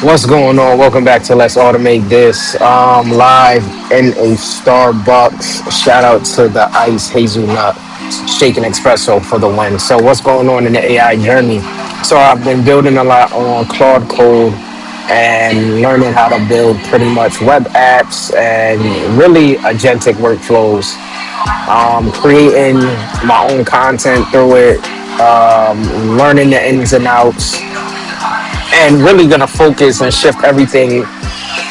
What's going on? Welcome back to Let's Automate This. Live in a Starbucks. Shout out to the Ice Hazelnut Shaken Espresso for the win. So, what's going on in the AI journey? So, I've been building a lot on Claude Code and learning how to build pretty much web apps and really agentic workflows. Creating my own content through it, learning the ins and outs, and really gonna focus and shift everything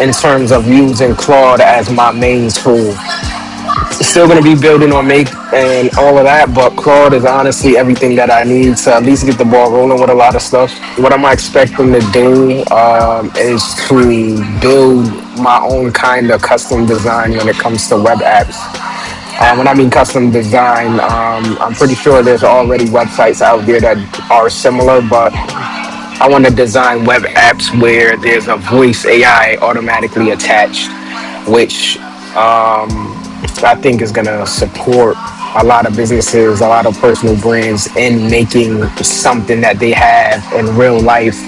in terms of using Claude as my main tool. Still gonna be building on Make and all of that, but Claude is honestly everything that I need to at least get the ball rolling with a lot of stuff. What am I expecting to do is to build my own kind of custom design when it comes to web apps. When I mean custom design, I'm pretty sure there's already websites out there that are similar, but I want to design web apps where there's a voice AI automatically attached, which I think is going to support a lot of businesses, a lot of personal brands in making something that they have in real life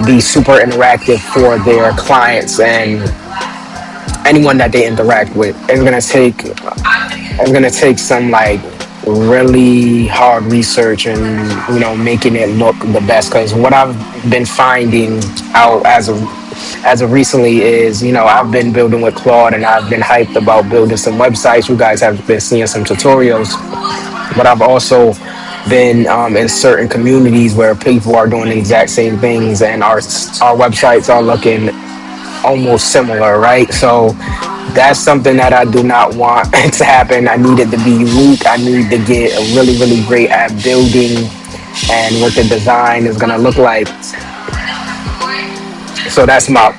be super interactive for their clients and anyone that they interact with. It's gonna take some like really hard research and making it look the best, because what I've been finding out as of recently is, I've been building with Claude and I've been hyped about building some websites. You guys have been seeing some tutorials, but I've also been in certain communities where people are doing the exact same things and our websites are looking almost similar, right? So that's something that I do not want to happen. I need it to be unique. I need to get a really, really great at building and what the design is gonna look like. So that's my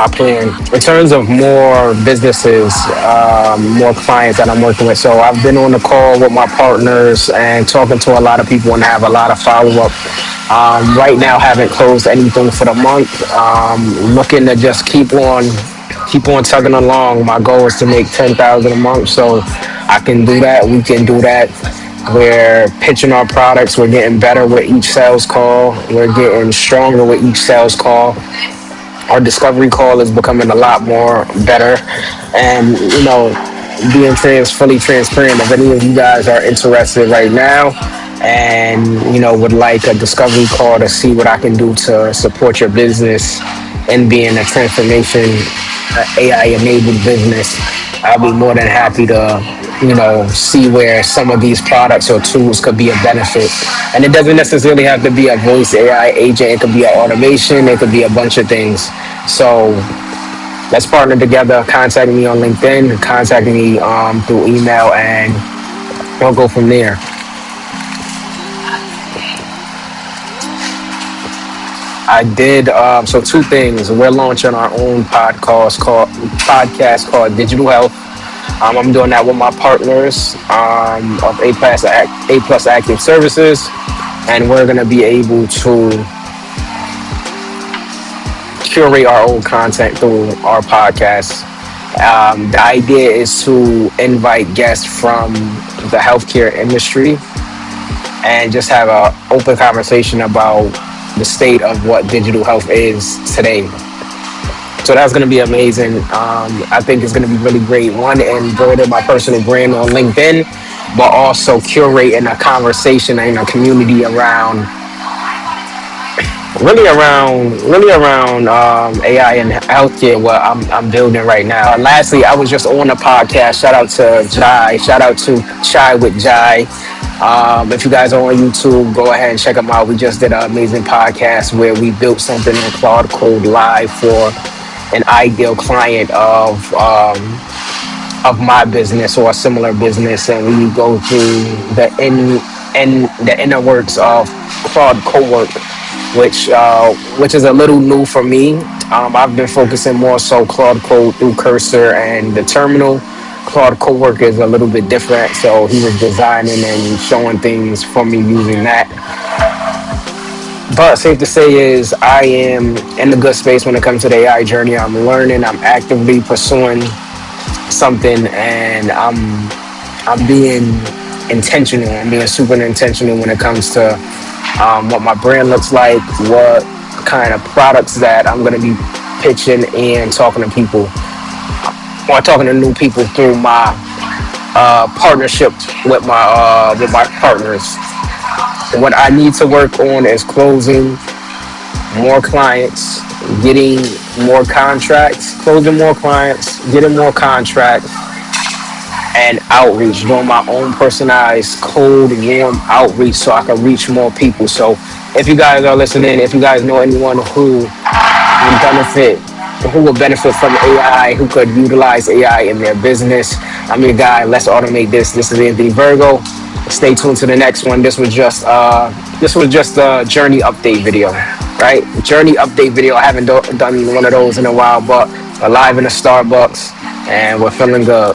plan. In terms of more businesses, more clients that I'm working with. So I've been on the call with my partners and talking to a lot of people and have a lot of follow up. Right now, haven't closed anything for the month. Looking to just keep on tugging along. My goal is to make 10,000 a month, so I can do that. We can do that. We're pitching our products. We're getting better with each sales call. We're getting stronger with each sales call. Our discovery call is becoming a lot more better, and being fully transparent. If any of you guys are interested right now and would like a discovery call to see what I can do to support your business and being a transformation AI enabled business, I'll be more than happy to see where some of these products or tools could be a benefit. And it doesn't necessarily have to be a voice AI agent. It could be an automation. It could be a bunch of things. So let's partner together. Contact me on LinkedIn. Contact me through email, and we'll go from there. I did so two things. We're launching our own podcast called Digital Health. I'm doing that with my partners of A Plus Active Services, and we're gonna be able to curate our own content through our podcast. The idea is to invite guests from the healthcare industry and just have an open conversation about the state of what digital health is today. So that's going to be amazing. I think it's going to be really great. One, and building my personal brand on LinkedIn, but also curating a conversation and a community around AI and healthcare, what I'm building right now. Lastly, I was just on a podcast. Shout out to Jai. Shout out to Chai with Jai. If you guys are on YouTube, go ahead and check them out. We just did an amazing podcast where we built something in Claude Code live for an ideal client of my business or a similar business, and we go through the inner works of Claude Cowork, which is a little new for me. I've been focusing more so Claude Code through Cursor and the terminal. Claude Cowork is a little bit different, so he was designing and showing things for me using that. But safe to say is I am in a good space when it comes to the AI journey. I'm learning. I'm actively pursuing something, and I'm being intentional. I'm being super intentional when it comes to what my brand looks like, what kind of products that I'm gonna be pitching and talking to people or talking to new people through my partnership with my partners. What I need to work on is closing more clients, getting more contracts, closing more clients, getting more contracts, and outreach, doing my own personalized cold warm outreach so I can reach more people. So if you guys are listening, if you guys know anyone would benefit who will benefit from AI, who could utilize AI in their business, I'm your guy. Let's automate this. This is Anthony Virgo. Stay tuned to the next one. This was just a journey update video, right? Journey update video. I haven't done one of those in a while, but we're live in a Starbucks and we're feeling good.